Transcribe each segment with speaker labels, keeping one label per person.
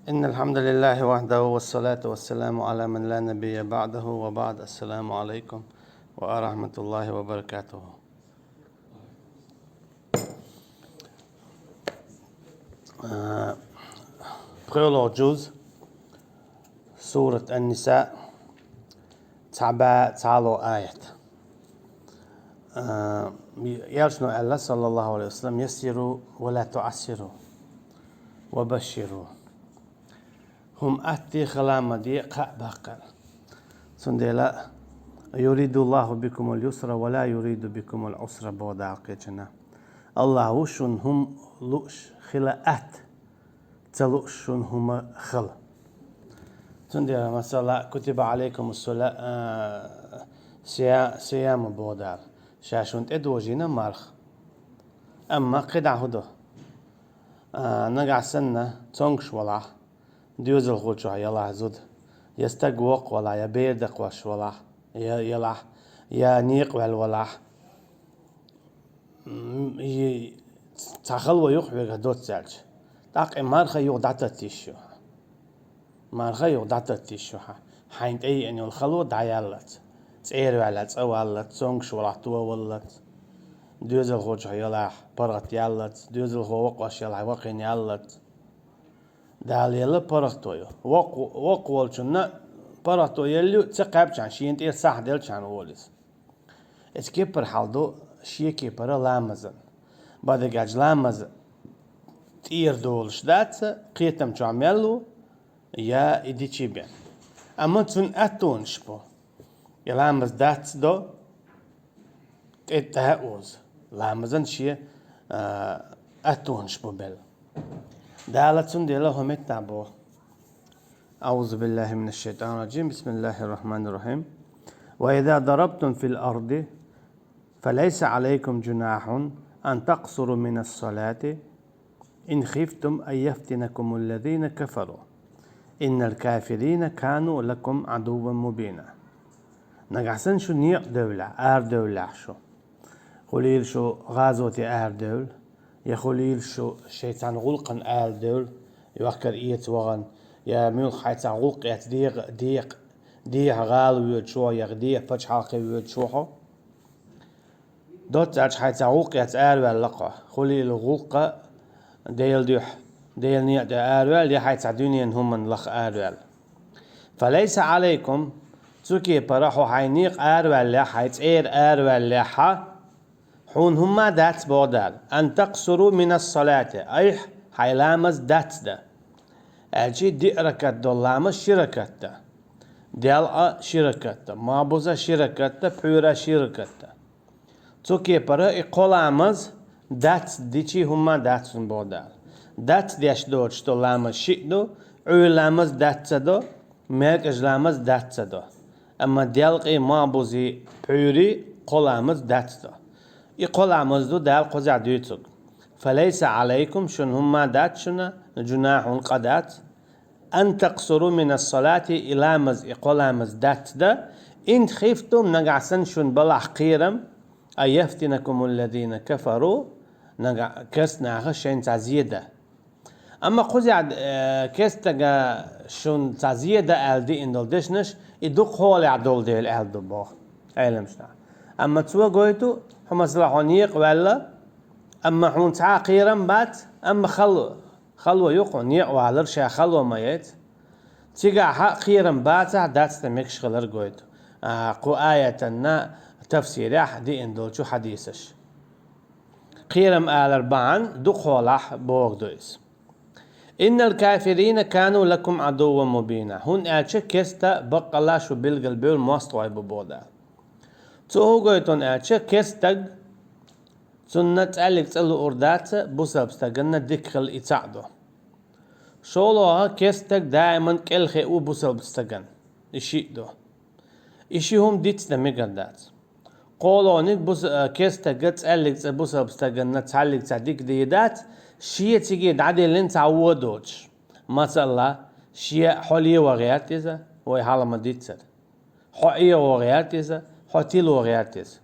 Speaker 1: إن الحمد لله وحده والصلاة والسلام على من لا نبي بعده وبعد. السلام عليكم ورحمة الله وبركاته. Prologue جزء سورة النساء تعالو آية يرشنو الله صلى الله عليه وسلم يسروا ولا تعسروا وبشروا هم أتي خلام دي قبقر سندلا يريد الله بكم اليسر ولا يريد بكم العسر بود عقيتنا الله وشن هم لؤش خلاءات تلؤشن هم خل سندلا مثلا كتب عليكم الصلاة صيام بودار شاشون ادوجينا مرخ اما قدع هدو نقع سنة تونكش ولا ديوز الخوشو يلا زود يستقوق ولا يبيردق وش ولا يلا يا نيق ولا تخلو يخبر دوت سالج تاق مرخ يقدعت تيشو مرخ يقدعت تيشو حين اي ان الخلو دايالت تسير ولا تسوالت تونكش ولا توولت دوز الخوشو يلا برغت يالت دوز الخوق وش يلا وقين يالت دال يلا برغتويو وق والشنا برغتو يلو تقاب كان شي انت صح دل كان ولس اسكيبر حالدو شي كيبر لامزن بعد جاج لامز تير دولش دات قيتم تعملو يا ادي تشيبن اما تون اتون شبو يلامز دات دو تتهوز لامزن شي اتون شبو بل دالتون ديلهم التعبو. أعوذ بالله من الشيطان الرجيم. بسم الله الرحمن الرحيم. وإذا ضربتم في الأرض فليس عليكم جناح أن تقصروا من الصلاة إن خفتم أن يفتنكم الذين كفروا إن الكافرين كانوا لكم عدوا مبينا. نقعسن شو نيق دولة دولة شو خليل شو غازوتي دول يخليل شو شيطان غلقا دول يوكر إيت وغن يا ميل خايتا غلق يات ديق غال ويود شو يغديق فتش حلقي ويود شوحو دوت أج خايتا غلق يات واللقا خليل غلق ديل نيق دي حايتا دنيا هم من لخ فليس عليكم تسوكي براحو حينيق لا حيت لا حون هما دات بودال أن تقصروا من الصلاة أي حيلامز دات ده أجي دي ركت دولامز شركت ده ديال شركت ما بوزا شركت بيورا شركت توكي برا إقولامز دات ديشي هما دات بودال دات ديش دوش دولامز شئدو عولامز دات دو ميك أجلامز دات دو أما ديال ما بوزي بيوري قولامز دات دو يقول عمزدو دال قزع ديوتك فليس عليكم شن هما دات شنا جناح قدات أن تقصروا من الصلاة إلى مز يقول عمز دات دا إن خفتم نقعسن شن بلح قيرم أن يفتنكم الذين كفروا نقع كسنا غشين تعزيدة أما قزع كستغا شن تعزيدة ألدي إندل دشنش يدوق هو لعدول ديل ألدو بو علمشنا أما تسوى قويتو هم صلاحونيق ولا أما حون تعاقيرا بات أما خلو يقو نيق وعلر شا خلو ميت تيقع حق قيرا باتا دات تمكش غلر قويتو قو آية تفسير دي اندولشو حديثش قيرم آل أربعان دخولاح بوغ دويس إن الكافرين كانوا لكم عدوا مبينا هون آتش كستا بقلاشو بالقلبيو المواستوى ببودا تو قويتون آتش كستق سنة أليك تسألو أردات بوسبستقنا ديكخل إتعدو شولوها كستق دائما كالخي أو بوسبستقن إشيدو إشيهم ديتنا ميقردات قولونيك كستق تسأليك بوسبستقنا تسأليك تعديك ديدات شيء تيجي دعدي اللي انت عودوش مثلا شيء حولي وغياتيزا وي حالا ما ديتسر حقية وغياتيزا حتيل وغياتيزا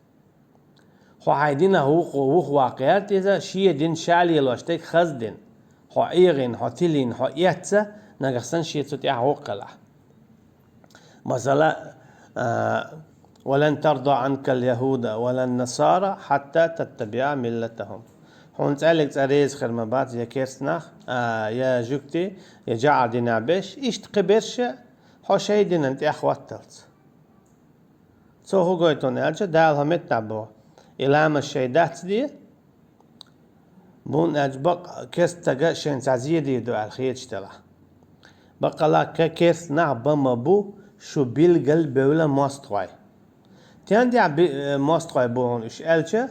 Speaker 1: خو هايدين هو واقعيات إذا شيء دين شالي لوشتك خزدين خو إيغين خو تيلين خو إيتسا نجحسن شيء تتيح وقلع مثلا ولن ترضى عنك اليهود ولا النصارى حتى تتبع ملتهم هون تسألك تريز خرمبات يا كيرسناخ يا جوكتي يا جاع دينا بيش إيش تقبرش حوشي دينا انت أخواتلت سو هو قويتون أرجع دالها متنبو إلام الشيدات دي بون أجبق كيستقا شين تعزيه دي دو الخيج تلا بقى لا كيرسناخ بما بو شو بيلقل بولا ماستواي تيان دي ماستواي بون إيش ألجا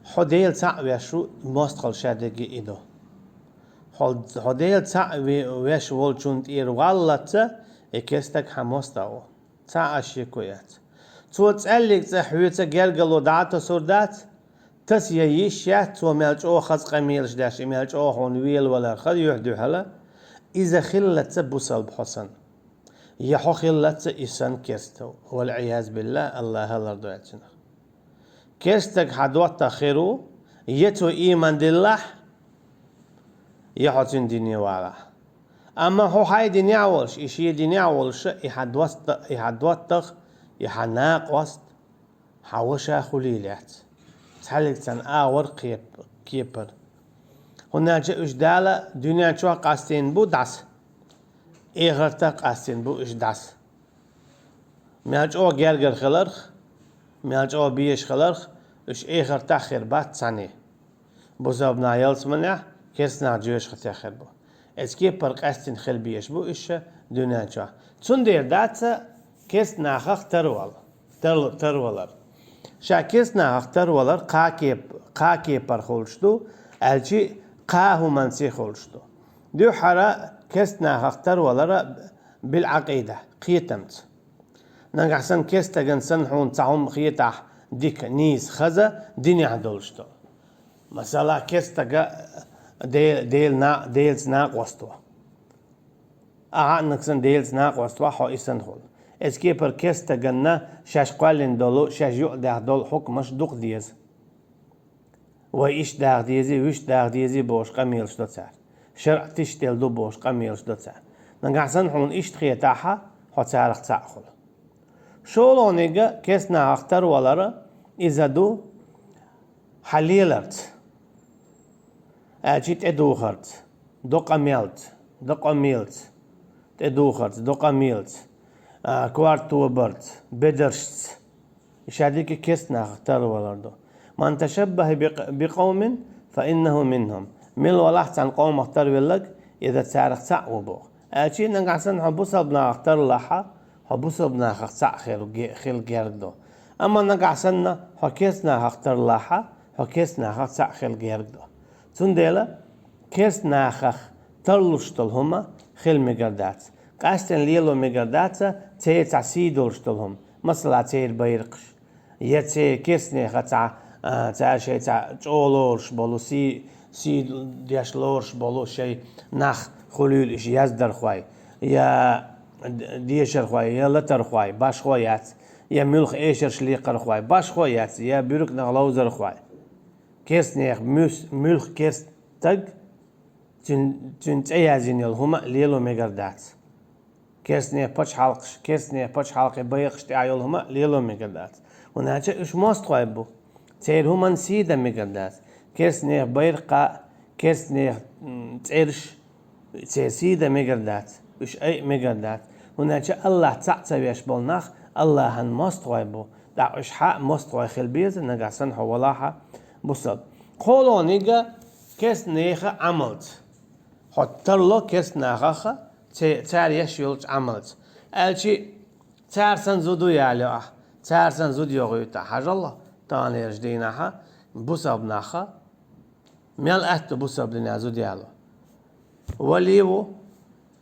Speaker 1: حديل تعوي شو ماستقل شادقي إيدو حديل تعوي ويش والجوند إير والله إكستك حماستاو تعاشي كويات تو تسألك تحويتا جرجلو دعتا سردات تس يشيات تو مالج أو خز قميلش داش مالج أو هون ويل ولا خد يحدو هلا إذا خلت بوصل بحسن يحو خلت إسان كيستو والعياذ بالله الله هلا رضيتنا كيستك حدوتا خيرو يتو إيمان دلله يحطين دنيا وعلا أما هو هاي دنيا ولش إشي دنيا ولش يحدوتخ يحناق وسط حوشا خليلات تحلق تن آور كيبر هنا جاء إجدالة دنيا شو قاستين بو داس إغرتا قاستين بو إش داس مياج أو جرجر خلرخ مياج أو بيش خلرخ إش إغرتا خربات سنة بوزابنا يلس منع كيسنا جوش ختي خربو اسكي برقاستين خل بيش بو إش دنيا شو تندير داتا كيسنا خخ ترولر شاكيسنا خخ ترولر قاكي برخولشتو الجي قاهو منسي خولشتو دو حرا كيسنا خخ ترولر بالعقيدة قيتمت نقحسن كيستا جنسن حون تعهم خيتح ديك نيس خزا دنيا عدولشتو مثلا كيستا ديل سناق وستو نقسن ديل سناق وستو حو إسن خول اسكي پر كيستا جنة شاش قالين دولو شاش يو داخ دول حكمش دوق ديز وإيش داخ ديزي ويش داخ ديزي بوش قميلش دو تسار شرع تشتل دو بوش قميلش دو تسار نقحسن حون إيش تخيتاحا حو تسارخ تساخل شولو نيجا كيسنا اختار ولارا إذا دو حليلرت أجيت أدوخرت دو قميلت دو قميلت أدوخرت دو قميلت كوارتو برت بدرشت إيش هذيك كيسنا اختار ولردو من تشبه بقوم فإنه منهم مل ولحت عن قوم اختار ولك إذا تسارخ تعوبو أجيت نقعسن حبوسا بنا اختار لحا حبوسا بنا اختار خيل جردو أما نقعسن حكيسنا اختار لحا حكيسنا اختار خيل جردو تنديلا كيسنا خخ ترلشتل هما خيل مقردات قاستن ليلو مقردات تي تعسيدولشتلهم مثلا تي بيرقش يتي كيسني خطع شيء تولورش بولو سي دياشلورش بولو شيء نخ خلول إش يزدر خواي يا ديشر خواي يا لتر خواي باش خوايات يا ملخ إيشر شليقر خواي باش خوايات يا بيرك نغلوزر خواي كيسني ملخ كيس تج تنتعيازين يلهما ليلو مقردات كيسني باتش حلق بيقش تعيلهما ليلو مقردات ونحكي إيش ماست خوايبو تير هما نسيدا مقردات كيسني بيرقا كيسني تعرش تسيدا مقردات إيش أي مقردات ونحكي الله تعتبيش بالنخ الله هن ماست خوايبو دع إيش حق ماست خواي خلبيز نقعسن حولاها بصد قولوا نيجا كيس نيخا عملت حتر له كيس ناخا تار يشيلت عملت الشي تارسن زودو يالي تارسن زود يغيوتا حاج الله تاني يجديناها بوساب ناخا ميال أهتو بوساب لنا زود يالو وليو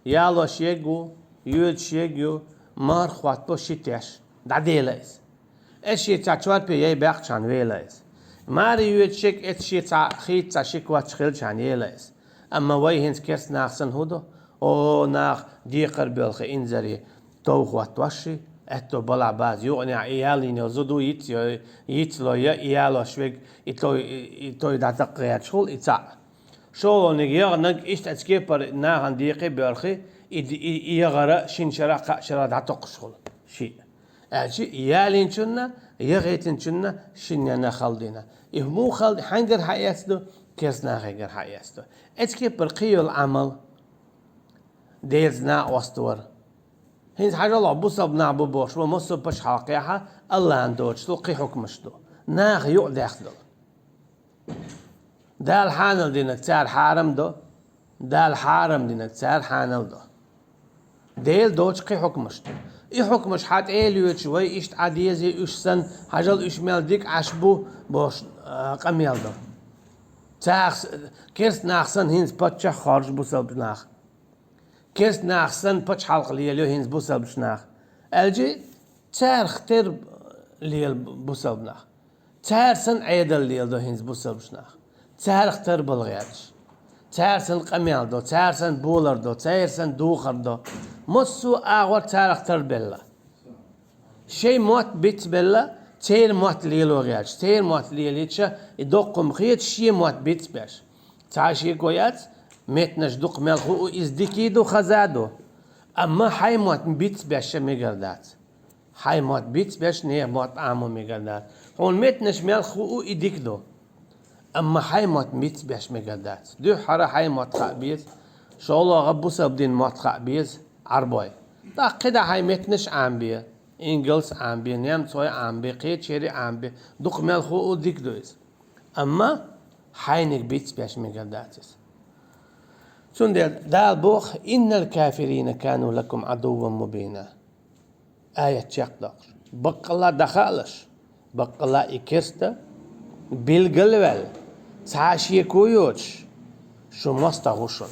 Speaker 1: يالو شيقو يود شيقو مار خوات بو شيتيش دعديلايز اشي تاچوار بي يي باقشان ويلايز ماري يتشك اتشي تا خيت تا شكوى تشخيل شان يلايس اما ويهنس كيرس ناخسن هودو او ناخ ديقر بالخي انزري توخوات وشي اتو بلع باز يغني ايالين يزودو يتلو يا ايالو شويق يتلو داتقيات شغل يتع شو نجيا نج إيش أتكبر ناهن دقيقة بأرخي يغرى شين شرا شرا دعتق شغل شيء أشي يالين شنا يغيتن شنا شنينا خالدينا مو خالد حنجر حياستو كيسنا حنجر حياستو أتكبر قيو العمل ديزنا واستور هين حاجة الله بوصل بنعبو بوش ومصب بش حقيقة الله عندوش تلقي حكمشتو ناخ يقعد ياخدو ده الحانل دينك تسار حارم دو ده الحارم دينك تسار حانل دو ديل دوش قي حكمشتو اي حكمش حات ايليوت شوي اشت عديزي اش سن حاجل اش ميل ديك عشبو بوش قميل دو تاخ كيرس ناخسن هينز باتشا خارج بوصل بناخ كيرس ناخسن باتش حلق ليليو هينز بوصل بشناخ الجي تار ختر ليل بوصل بناخ تار سن عيدل ليل دو هينز بوصل بشناخ تار ختر بلغياتش تار سن قميل دو تار سن بولر دو تار سن دوخر دو مصو اغور تار ختر بلا شي موت بيت بلا تير موت ليلو غياتش تير موت ليليتشا يدقم خيط شي موت بيت باش تعاشي كويات متنش دق ملخو ازدكيدو خزادو اما حي موت بيت باش ميغردات حي موت بيت باش نيه موت عامو ميغردات هون متنش ملخو ايديكدو اما حي موت بيت باش ميغردات دو حرا حي موت خابيز شو الله غبوسا بدين موت خابيز عربوي دا قدا حي متنش عام بيه إنجلس عام بيه نيم صوي عام بيه قيد شيري عام بيه دق ملخو ديكدويز اما حينك بيت باش ميغرداتس سون دال بوخ إن الكافرين كانوا لكم عدوا مبينا آية تشاقدق بقلا دخالش بقلا إكستا بالقلوال سعاشي كويوش شو مستغوشن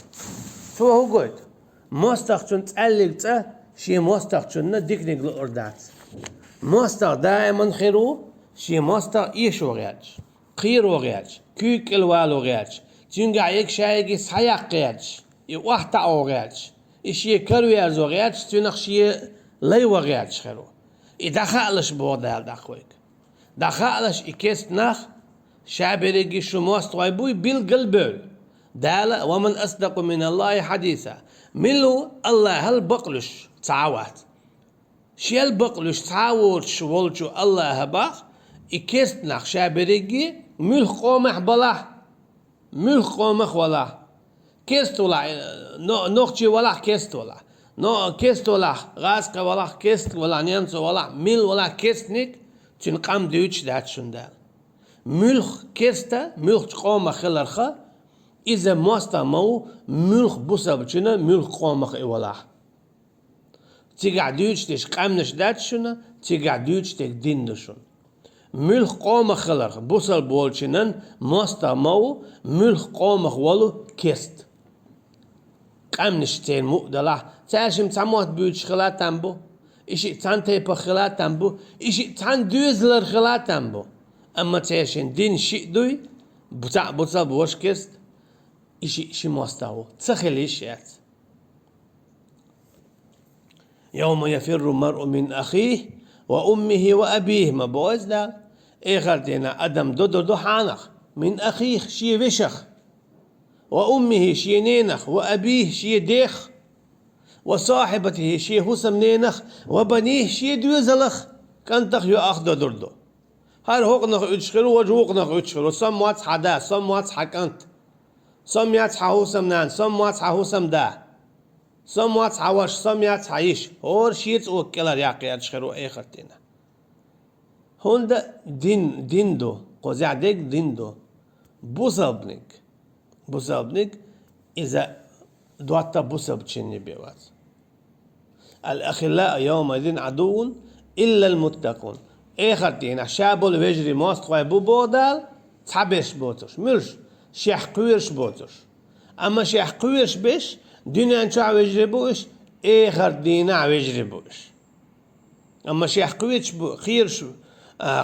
Speaker 1: شو هو قلت مستغشن تقلق شي مستغشن ديك نقل أردات مستغ دائما خيرو شي مستغ إيش وغياتش قير وغياتش كيك الوال وغياتش تنقع يك شايقي سحيق غياتش يوحتا وغياتش إشي كروير زوغياتش تنخشي لي وغياتش خيرو إدخالش بودال دخويك دخالش إكيست نخ شابريجي شموست غيبوي بالقلبول دالا ومن أصدق من الله حديثا ملو الله هل بقلش تعاوات شيل بقلش تعاوت شولشو الله هباخ إكيست نخ شابريجي ملخ قومح بلاه ملخ قومخ ولا كيست ولا نوخشي ولا كيست ولا نو كيست ولا غاسقة ولا كيست ولا نيانسو ولا ميل ولا كيستنيك تنقام ديوتش دات شندال ملخ كيستا ملخ قومة خلرخة إذا موستا مو ملخ بوسا بچنا ملخ قومة ولا تيقع ديوتش تيش قامنش دات شنا تيقع ديوتش تيك دين دشون ملخ قومة خلرخ بوسا بولشنن موستا مو ملخ قومة ولو كيست قامنش تين مؤدلا تاشم تاموت بيوتش خلاتان بو إشي تان تيبا خلاتان بو إشي تان دوزلر خلاتان بو أما تاشين دين شيء دوي بتاع بوصل بوش كيست إشي موستاو تسخلي شيات يوم يفر المرء من أخيه وأمه وأبيه ما بوز دا إخر دينا أدم دو حانخ من أخيه شي وشخ وأمه شي نينخ وأبيه شي ديخ وصاحبته شي هسم نينخ وبنيه شي دوزلخ كنتخ يأخذ دردو هر هوقنخ اتشخرو وجوقنخ اتشخرو سم واتس حدا سم واتس حكنت سم ياتس حوسم نان سم واتس حوسم دا سم واتس حوش سم ياتس حيش هور شيتس وكلر ياقي اتشخرو ايخرتنا هون دا دين دو قوزع ديك دين دو بوسابنك إذا دواتا بوساب تشيني بيوات الأخلاء يومئذ عدو إلا المتقون إخرتين شابول ويجري موست خوي بودال تحبش بوتش ملش شيح قويرش بوتش أما شيح قويرش بيش دنيا انشاع ويجري بوش إخرتين ويجري بوش أما شيح قويرش بو خيرش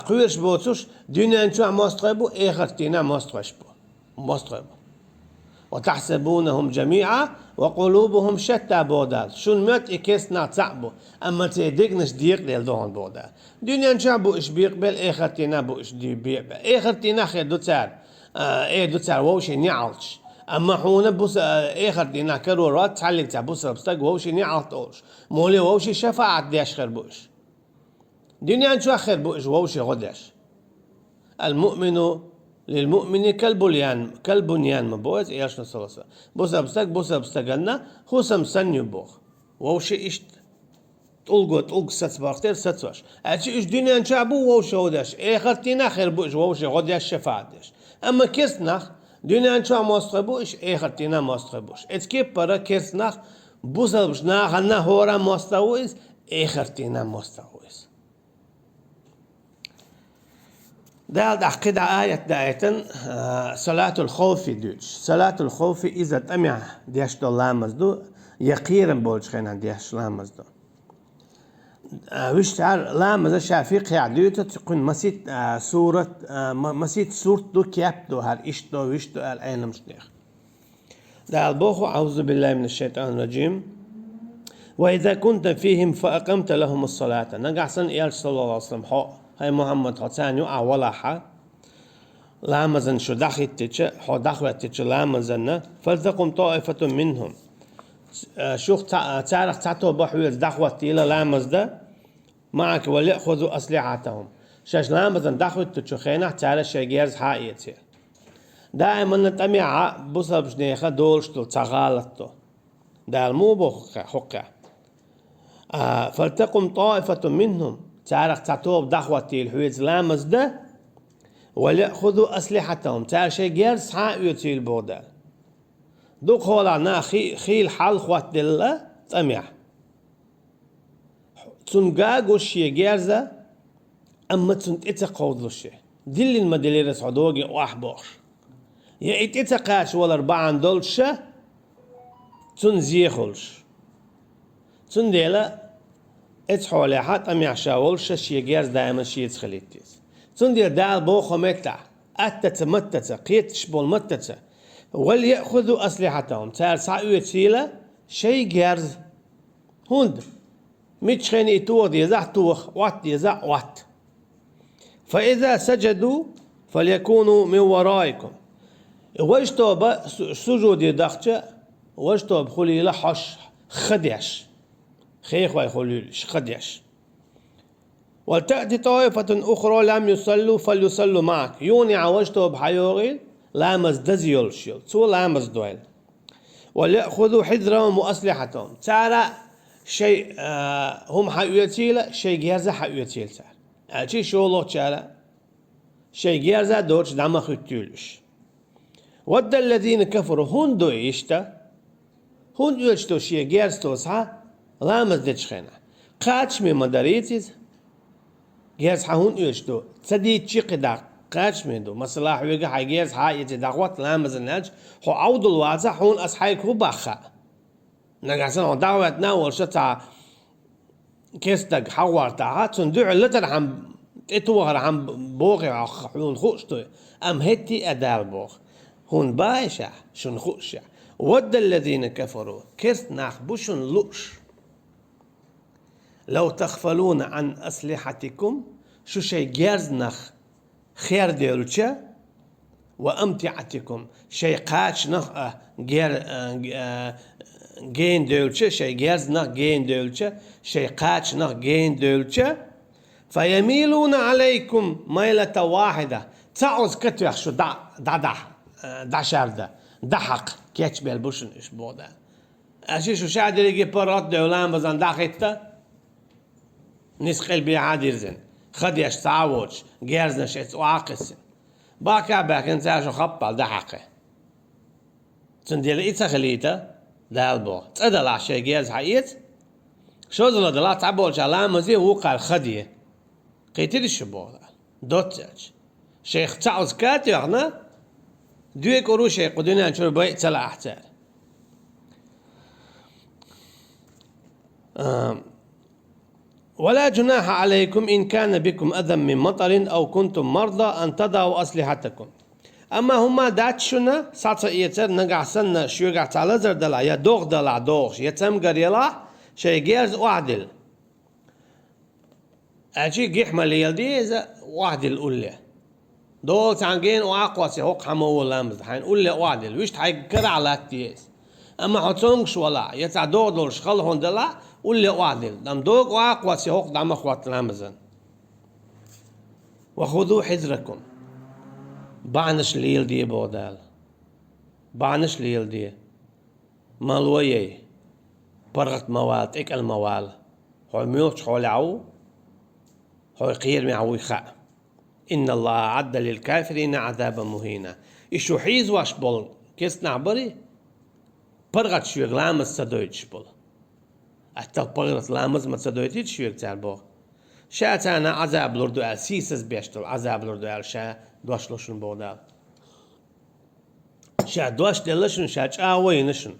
Speaker 1: قويرش بوتش دنيا انشاع موست خوي بو إخرتين موست خوي بو وتحسبونهم جميعا وقلوبهم شتى بودال شون مت إكسنا تعبو أما تيدقنش ديق ليل دون بودال دنيا نشابو إش بيقبل إخرتنا بو إش دي بيقبل إخرتنا خير دوتار دو تار ووشي نعالش اما حونا بوس اخر دينا كرورات تعلق تعبوس بستق ووشي نعطوش مولي ووشي شفاعة ديش خير بوش دنيا انشو خير بوش ووشي غدش المؤمن للمؤمن كالبنيان مبوز ايش نصلصه بوس بستقلنا هو سمسن يبوخ ووشي اشت تلقى ستبارتر ستوش اجي ايش دنيا انشابو ووشي غدش اخر دينا خير بوش ووشي غدش شفاعة ديش اما كسنخ دنيا انشا مستقبوش اخر دينا مستقبوش اتكي برا كسنخ بوسلبش ناخنا هورا مستويس اخر دينا مستويس ده عقيد آية دايتن صلاة الخوف دوش صلاة الخوف إذا تمع ديش دولامز دو يقيرا بولش خينا ديش لامز دو وش تعال لامز شافيق يعديوتا تكون مسيت سورة مسيت سورة دو كياب دو هر إيش دو وش دو الأين مشتيخ ده البوخو أعوذ بالله من الشيطان الرجيم وإذا كنت فيهم فأقمت لهم الصلاة نقع سن إيال صلى الله عليه وسلم هاي محمد حسانيو أولا حا لامزن شو دخلت تيجي حو دخلت تيجي لامزن فلتقم طائفة منهم شوخ تعرف تعتو بحويز دخلت إلى لامز ده معك وليأخذوا أسلحتهم شاش لامزن دخلت تيجي خينا تعرف شيء حقيقي دائما نتمع بوسا بشنيخة دولشتو تغالطو ده المو بوخ حقا فلتقم طائفة منهم تعرف تعتوب دخوتي الحويز لامز ده وليأخذوا أسلحتهم تعرف شيء جيرس حقيقي البودال دوك هولا خيل حال خوات دلة تمع تنقاق وشي جيرزة أما تنتقود وشي دل المدليرس عدوغي وأحبوش يا اتقاش ولا أربعان دولشة تنزيخولش تنديلا اتحولي حتى أمي عشاولش شي جيرز دائما شي يتخليتيس تنديل دال بوخو متع أتت قيت شبول متت وليأخذوا أسلحتهم تعال سعيو تسيلة شي جيرز هند ميتشخين يتوغ ديزاح توخ وات ديزاح وات فإذا سجدوا فليكونوا من ورائكم وجتوب سجود يدخل وجتوب خلي لحش خديش خيخ ويخليش خديش ولتأتي طائفة أخرى لم يصلوا فليصلوا معك يوني عوجتوب حيوغيل لامز دزيول شيل تو لامز دويل وليأخذوا حذرهم وأسلحتهم تعالى شيء هم حيوتيل شيء جهاز حيوتيل تعالى أشي شو تعالى شيء جهاز دورش دم خطيلش ود الذين كفروا هندو يشتا هندو يشتو شيء جهاز توسها لامز دتشخنا قاتش من مداريتيز جهاز هون يشتو تدي تشقدا قاتش مندو مثلا حويجا حجاز حايتي دعوات لامز الناج هو عود الوازع هون أصحيك هو بخا نجاسن هو دعوات ناول شتا كيستك حوار تعات صندوق لتر عم اتوغر عم بوغي حون خوشتو أم هتي أدار بوغ هون بايشة شن خوشة ود الذين كفروا كيست ناخ بوشن لوش لو تغفلون عن أسلحتكم شو شي جيرز نخ خير ديولشة وأمتعتكم شي قاتش نخ جين ديولشة شي جيرز نخ جين ديولشة شي قاتش نخ جين ديولشة فيميلون عليكم ميلة واحدة تعوز كتوخ شو دا شارده دحق كيتش بالبوشن إيش بودا أشي شو شادر يجي برات دولان بزن داخيتا نسقل بيعادير زن خديش تعوج جيرزنا شيت وعاقس باكا باكن تاشو خبال دحقه تنديل إيتا خليتا دالبو تقدر عشي جيرز حقيت شو زلا دلا تعبول علامة زي وقع الخدية قيتي الشبوه دوتش شيخ تعوز كاتي اغنى دوي قروشي قدنا نشوف بيت تلا احتار ولا جناح عليكم إن كان بكم أذى من مطر أو كنتم مرضى أن تضعوا أسلحتكم أما هما داتشنا ساعة يتر نقع سنة شو يقع تعالى دلا يا دوغ دلا دوغ يتم قريلا شي جيرز وعدل أجي قيح مليل دي إذا وعدل أولي دول تانجين وأقوى هوق حمو لامز حين قول لي وادل ويش تحي كرع لاتيس أما حتونش ولا يتع دول شخلهم دلا قول لي وادل دم دوق وأقوى هوق دم أخوات لامزن وخذوا حذركم بعنش ليل دي بودال بعنش ليل دي مالوية برغت موال تك الموال هو ميوش حول عو هو قير معوي خاء إن الله عد للكافرين عذابا مهينا إشو حيز واش بول كيس نعبري برغت شويق لامز سدويت شبول أحتل برغت لامز ما سدويتيت شويق تعبو شاتانا عذاب لردو آل سيسز بيشتل عذاب لردو آل شا دوش لشن بودال شا دوش دلشن شا جاوي نشن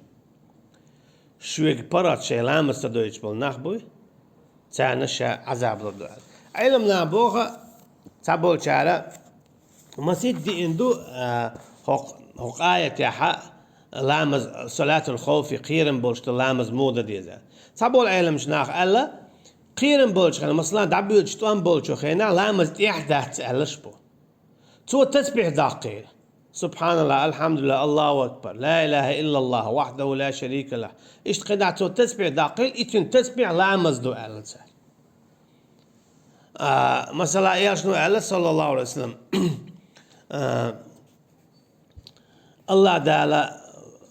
Speaker 1: شويق برغت شي لامز سدويت شبول نخبوي تانا شا عذاب لردو آل علم نابوغا تابول شارع مسيد دي اندو هق آية يحا لامز صلاة الخوف قيرن بولش لامز مودة ديزا تابول علم شناخ ألا قيرن بولش خينا مثلا دعبيل شتوان بولشو خينا لامز إحداث ألش بو تو تسبيح داقيل سبحان الله الحمد لله الله أكبر لا إله إلا الله وحده لا شريك له إيش تقدع تو تسبيح داقيل إتن تسبيح لامز دو ألسال مثلا ايش نو قال صلى الله عليه وسلم الله تعالى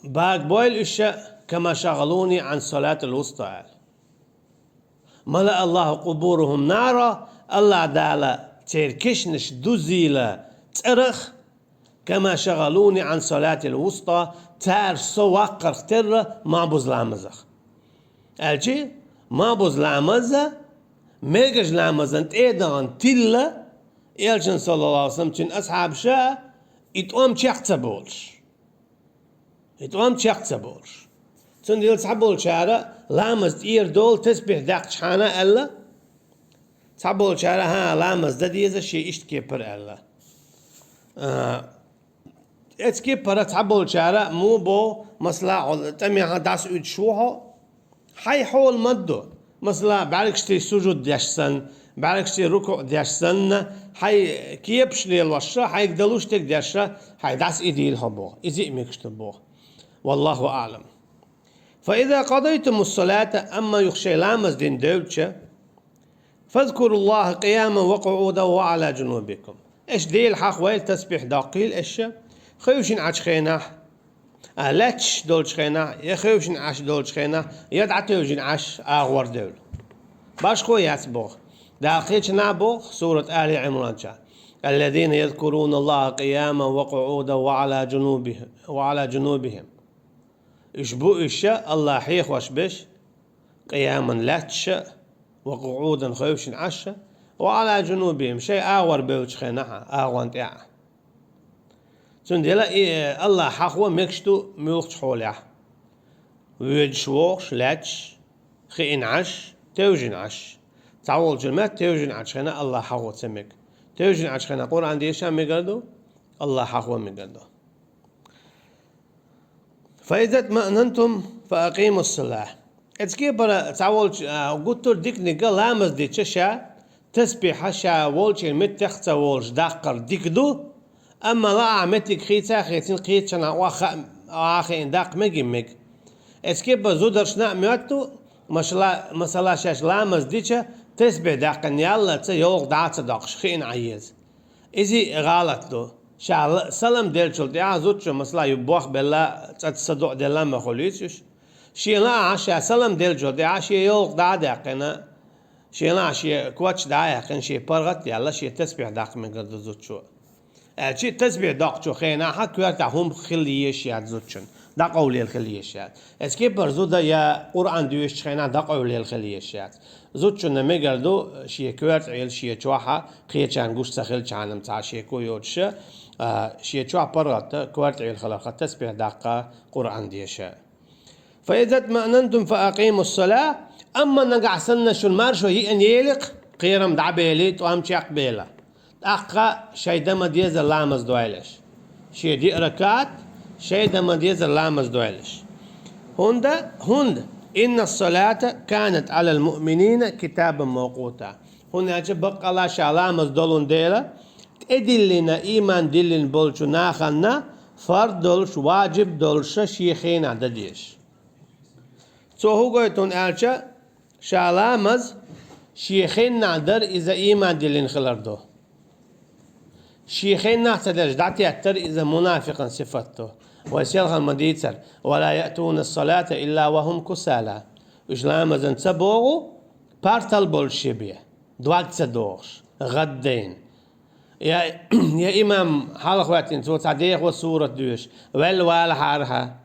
Speaker 1: باق بويل اشياء كما شغلوني عن صلاة الوسطى ملأ الله قبورهم نارا الله تعالى تركشنش دوزيلا ترخ كما شغلوني عن صلاة الوسطى تار سواقر اختر ما بوز لامزخ الجي ما بوز لامزة ميجش لامزن تيدان تيلا إلشن صلى الله عليه وسلم تين أصحاب شاء يتقوم تشيختبولش يتقوم تشيختبولش تون ديل صحبول شارع لامز تير دول تسبح داق شحانا ألا صحبول شارع ها لامز دا ديزا شي اشتكي بر ألا اتكي بر صحبول شارع مو بو مسلا تميها داس اود شوها حي حول مدو مثلا بعركشتي سجود ديشسن بعركشتي ركوع ديشسن حي كيبش للوشة حي قدلوش تك ديشة حي داس إيدي الهبو إزي ميكشتبو والله أعلم فإذا قضيتم الصلاة أما يخشي لامز دين دوتشة فاذكروا الله قياما وقعودا وعلى جنوبكم إيش دي الحق ويل تسبيح داقيل إيش خيوشين عش خيناح لاتش دولش خينا يخيوشن عش دولش خينا يدعتوجن عش آغور دول باش خو ياسبوخ داخيش نابوخ سورة آل عمران الذين يذكرون الله قياما وقعودا وعلى جنوبهم اشبو إشا الله حيخ واش بش قياما لاتش وقعودا خيوشن عش وعلى جنوبهم شيء آغور بيوش خينا آغوان تيعه سندلا الله حقوه مكشتو ميوخش حولها ويدشوخش لاتش خين عش توجن عش تعول جلمات توجن عش خنا الله حقوه تسمك توجن عش خنا قرآن ديشا ميقردو الله حقوه ميقردو فإذا اطمأننتم فأقيموا الصلاة اتسكي برا تعول قلتو ديك نقل لامز دي تشا تسبيح شا وولش متخت وولش داقر ديكدو أما لا عمتك خيتا خيتين قيت شنا واخي داق مج اسكيب زودرش نعمتو مثلا شاش لامز ديشا تسبح داقن يلا تيوق داعت داقش خين عيز إزي غلط دو شا سلام ديلشول ديا زوتشو مثلا يبوخ بلا تصدق ديلا ما خليتش شي لا شا سلام ديلشول ديا شي يوق داقنا شي لا شي كواتش داقن شي برغت يلا شي تسبح داق مقرد زوتشو شي تسبيح داقشو خينا حكوات هم خليشيات زوتشن داقولي الخليشيات اسكي برزودا يا قرآن دويش خينا داقولي الخليشيات زوتشن ميقردو شي كوات عيل شي چواحا خيچان گوش سخيل چانم تا شي كويوتش شي چوا برغت كوات عيل خلقه تسبيح داقا قرآن ديشا فإذا اطمأننتم فأقيموا الصلاة أما نقع سنة شو المارشو هي أن يلق قيرم دعبيليت وهم شاق بيلا أقا شيء دم ديز اللامز دوالش شيء دي ركعت شيء دم ديز اللامز دوالش هند إن الصلاة كانت على المؤمنين كتابا موقوتا هنا بقى لا شالامز دولون ديلا تدلنا إيمان دلن بولشو ناخنا فرد دولش واجب دولش شيخين عدديش تو هو قويتون ألشا شالامز شيخين نعدر إذا إيمان دلن خلردو شيخين نعتدرش دعتي أكتر إذا منافقا صفته ويسيلها المديتر ولا يأتون الصلاة إلا وهم كسالى إجلامز انتبوغو بارتال بولشيبية دوات تدوغش غدين يا إمام حلق وقتين تو تعديق وصورة دوش وال حارها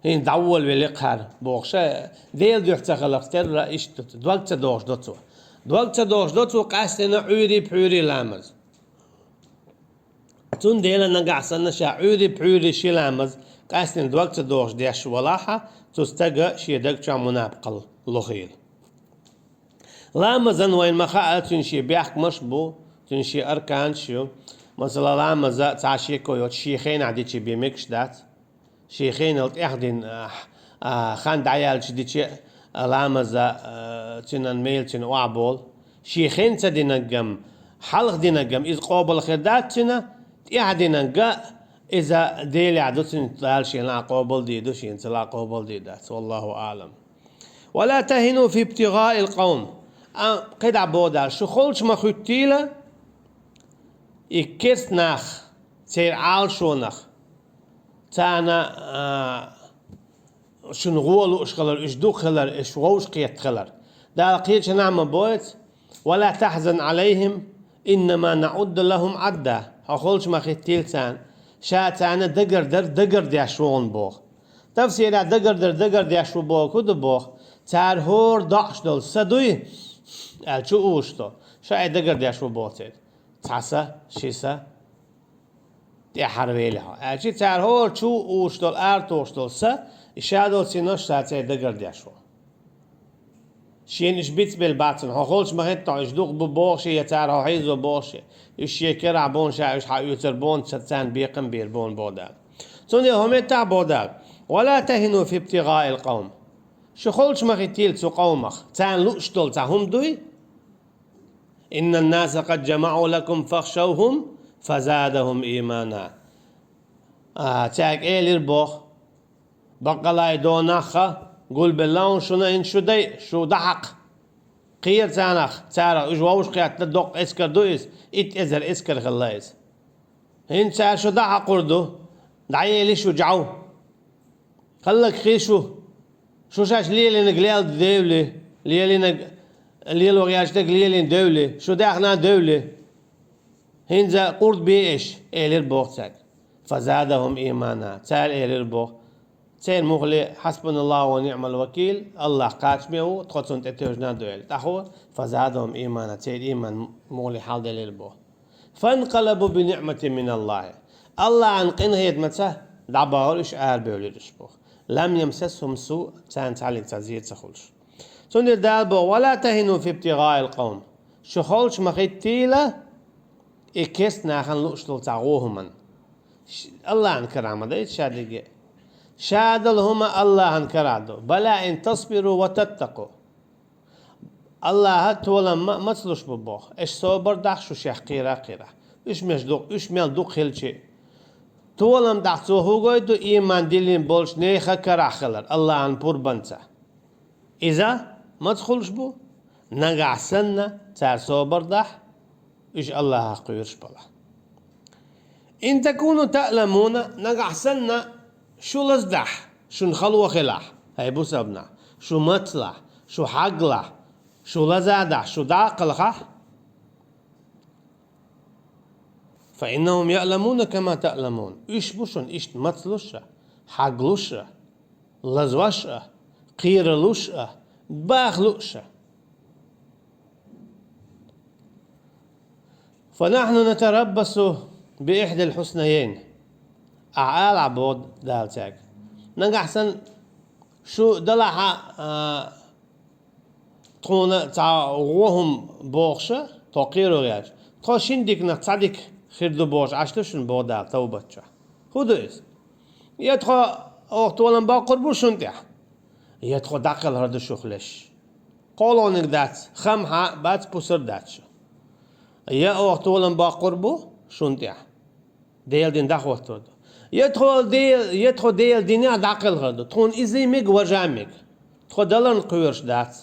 Speaker 1: هين دول ولقهر بوغشا ديل دوح تخلق تر إشتت دوات تدوغش دوتو قاسنا عوري بحوري لامز تون ديلا نقعسنا شا عوري بحوري شي لامز قاسنا دوات تدوغش ديش ولاحة تستقى شي دقشا منابقل لخيل لامزن وين مخاء تنشي بيحك مشبو تنشي أركان شو مثلا لامزة تعشي كويوت شيخين عديتشي بيمكش دات شيخين قلت إحدين خان دعيال شديتشي لامزة تنن ميل تن وعبول شيخين تدينقم حلق دينقم إذ قابل خدات تنا إحدينقا إذا ديلي عدوتن تلال شي لا قابل ديدو شي انت لا قابل ديدات والله أعلم ولا تهنوا في ابتغاء القوم قد عبودال شو خولش مخوتيلا إكيس ناخ تير عال شو ناخ تانا شن غولو إش خلر إش دو خلر إش غوش قيت خلر دا قيت نعم بويت ولا تحزن عليهم إنما نعد لهم عدا خولش مخوتيل تان شا تانا دقر دياشوون بوخ تفسير دقر دياشو بوخ كود بوخ تار هور داش دول سدوي شو اوشتو شاید دقر دياشو بوتيد تاسا شيسا دي حرويلها چی تار هور شو اوشتو ارتوشتو سا شادو سينوش ساعتي دقر دياشو شين شبيتس بالباتن هاخولش مهت تا اشدوق ببوشي يتار هايز وبوشي الشيكر عبون شايش حيوتر بون ستان بيقم بيربون بودال توني هم تاع بودال ولا تهنوا في ابتغاء القوم شو خولش مغيتيل تسو قومخ تان لوشتول تاهم دوي إن الناس قد جمعوا لكم فاخشوهم فزادهم إيمانا تاك إيلير بوخ بقلاي دوناخا قول بالله شو إن شو دي شو دحق قير تانخ تارا اجواوش قيات تدوق اسكر دويس ات ازر اسكر خلايس هين تار شو دحق قردو دعيه لي شو جعو خلك خيشو شو شاش ليلي نقليل دولي ليل وغياشتك ليلي دولي شو داخنا دولي هنزا قرد بيش إيلير بوغتك فزادهم إيمانا تال إيلير بوغ تال مغلي حسبنا الله ونعم الوكيل الله قاتمه تخطون تتوجنا دويل تخو فزادهم إيمانا تال إيمان مغلي حال دليل بوغ فانقلبوا بنعمة من الله عن قنهيد متى دعبارش بوليرش بوغ لم يمسسهم سوء تان تعليق تزيد تخلش تندر دالبو ولا تهنوا في ابتغاء القوم شو خلش مخيتيلا إكست ناخن لوشتل تعوهما الله عن كرامة ده شادلقي شادل هما الله عن كرادو بلا إن تصبروا وتتقوا الله تولا ما تسلوش ببوخ إيش صبر دخشو شيخ قيرا إيش مجدوق إيش ميلدوق خلشي تولم دخسو هوغويدو إيمان دلين بولش نيخا كراخلر الله عن بور بنتا إذا ما تدخلش بو نقع سنة تار صبر دح إيش الله قيرش بلا إن تكونوا تألمون نقع سنة شو لزدح شو نخلو خلاح هاي بو سبنا شو مطلع شو حقلح شو لزادح شو داقلخح فإنهم يألمون كما تألمون إيش بوشن إيش مطلوشة حقلوشة لزوشة قيرلوشة باخلوشة فنحن نتربص بإحدى الحسنيين أعال عبود دالتاك نقحسن شو دلحة تخونا تعوهم بوخشة تقيرو غياج تخوشين ديك نتصدق خيردو بوش عشتوشن بودال توبتشا خودويس يدخو أختولن باقر بوشن تيح يدخو داقل هردو شوخلش قولونك دات خمحة بات بوسر داتشو يا أختولن باقر بو شنتيح ديل دين دخوتو يدخل ديل دينيا داقل غردو تون إزي ميج وجامك تخو دلن قويرش دات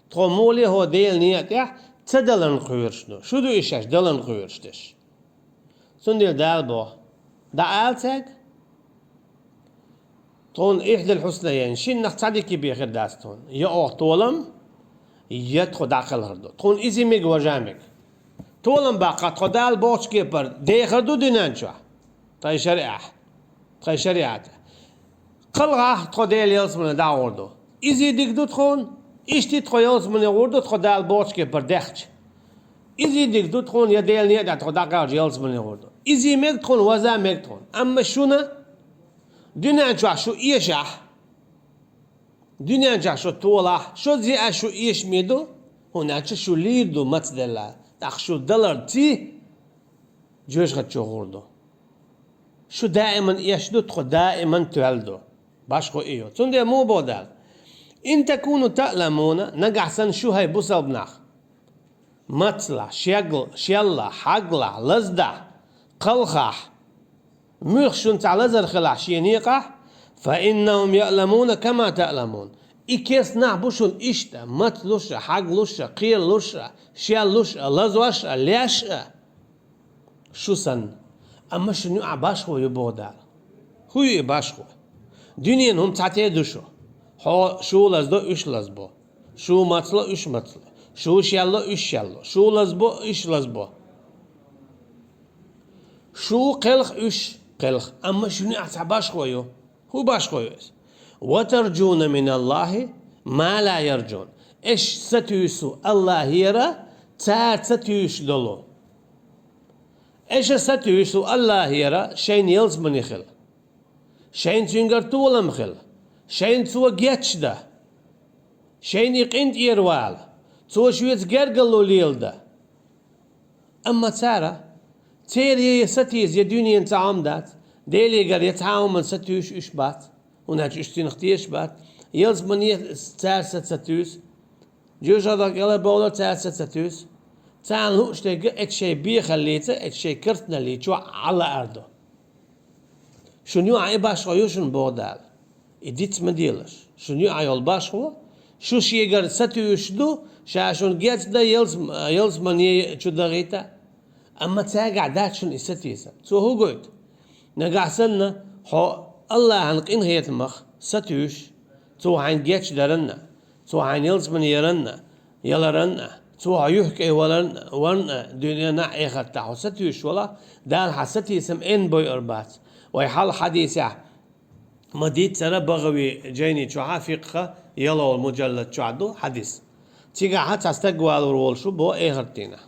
Speaker 1: تخو مولي هو ديل نيتيح تدلن قويرش دو شو دو إيشاش دلن قويرش دش سنديل دال بو دا آلتك تون إحدى الحسنيين شين نختاديكي بيخير داستون يا طولم يدخل داقل غردو تون إزي ميج وجامك طولم باقا تخو دال بوش كيبر دي غردو دينانشو طي شريعته قلغه تخو ديل يلسمن دا وردو إزي ديك دو تخون إشتي تخو يلسمن وردو تخو دال بوش كيبر دخش إزي ديك دو تخون يا ديل نيدا تخو داقل يلسمن وردو إزي ميك تخون وزا ميك تخون أما شونا دينانشو شو إيشاح دينانشو شو طولا شو زي شو إيش ميدو هناك شو ليدو متدلا تخشو دلار تي جوش خد شو غردو شو دائما يشدو تخو دائما تولدو باشخو إيو تندي مو بودال إن تكونوا تعلمون نقحسن شو هاي بوصل بناخ مطلع شيلا حقلع لزدع قلخح مخشون تعلزر خلع شينيقح فإنهم يعلمون كما تعلمون إكيس نعبوشون إشتا مطلوشا حقلوشا قيلوشا شيلوشا لزوشا ليشا شو سن أما شنو عباشخو يبودال هو يباشخو دنيا هم تعتيه دوشو شو لزدو إش لزبو شو مطلو إش مطلو شو شيالو إش شيالو شو لزبو إش لزبو شو قلخ إش قلخ أما شنو عباشخو يو هو باشخو يوز وترجون من الله ما لا يرجون إش ستيسو الله يرى تار ستيش دولو إيش ستيسو الله يرى شين يلز من يخل شين تنقر طولم خل شين تسوى جيتش ده شين يقينت يروال تسوى شوية جرقلو ليل ده أما تارا تيري ستيز يدوني انت عمدات ديلي قال يتعاون من ستيوش إشبات هناك إشتين اختيش بات يلز من تار ستيوس جوش هذا قال بولا تار ستيوس تعال هو اشتاق اتشي بيه خليته اتشي كرتنا لي شو على أرضه شنو عاي باشخو شن بودال إديت مديلش شنو عاي الباشخو شو شيء ستيوش دو شاشون جيت ده يلز من شو دغيته أما تاقع دات شن استيسا سو هو قلت نقع سنة هو الله هنقين هيت مخ ستيوش سو عين جيتش درنا سو عين يلز من يرنا يلا رنا سو يحكي ورنا دنيا نعيخة تاعو ستيوش ولا دال حستي اسم إن بوي أربات ويحال حديثة مديد سنة بغوي جيني شو عافيقها يلا المجلد شو عدو حديث تيجا حتى استقوى الرول شو بو إيهرتينا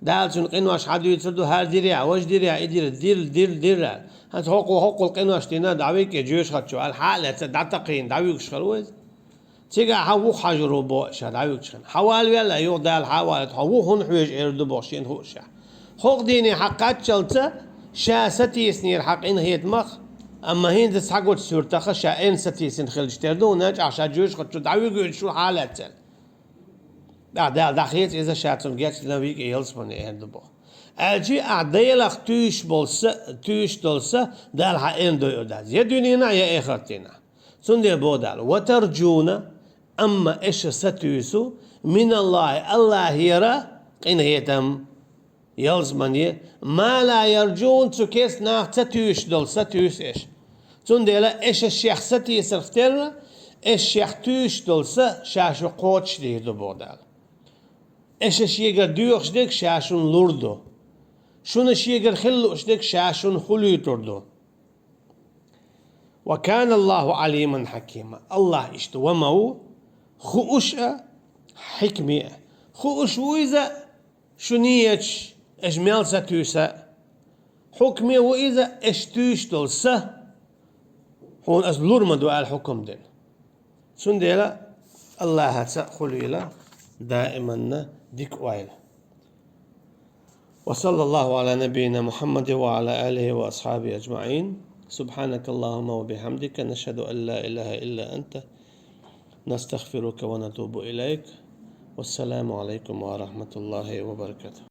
Speaker 1: دال شن قنواش حدو يتصدو هار ديريا وش ديريا إدير دير هات حقو القنواش تينا دعويك يجيوش خدشو الحالة دعتقين دعويك شخروز تيجا حوو حجرو بوشا دعويك شخن حوال ولا يودال حوالت حوو هن حويج إردو بوشين هوشا حق ديني حقات شلتا شا ستيسنير حق إن هيت مخ أما هين تسحقوا تسورتخ شا إن ستيسن خلج تردو ناج عشان جوش خدشو دعويك شو حالتن داخليت إذا شاتون جات نبيك يلس من إهدبو أجي أعديلك توش دولسا دال حقين دو يوداز يدونينا يا إخرتنا سندي بودال وترجونا أما إيش ستيسو من الله يرى إن هيتم يلز من ما لا يرجون تكيس ناخ ستيش دولسا توش إيش سندي لا إيش الشيخ ستيس اخترنا الشيخ توش دولسا شاشو قوتش دي دو بودال إيش الشيء قديوش ديك شاشون لوردو شون الشيء قد خلوش ديك شاشون خليتردو وكان الله عليما حكيما الله إشتو ومو خوش حكمة خوش وإذا شنيتش إجمال ستوسا حكمة وإذا إشتوش دولسا هون أزلور مدو الحكم دين سن ديلا الله هتسأخلو إلى دائما ديك وايل وصلى الله على نبينا محمد وعلى آله وأصحابه أجمعين سبحانك اللهم وبحمدك نشهد أن لا إله إلا أنت نستغفرك ونتوب إليك والسلام عليكم ورحمة الله وبركاته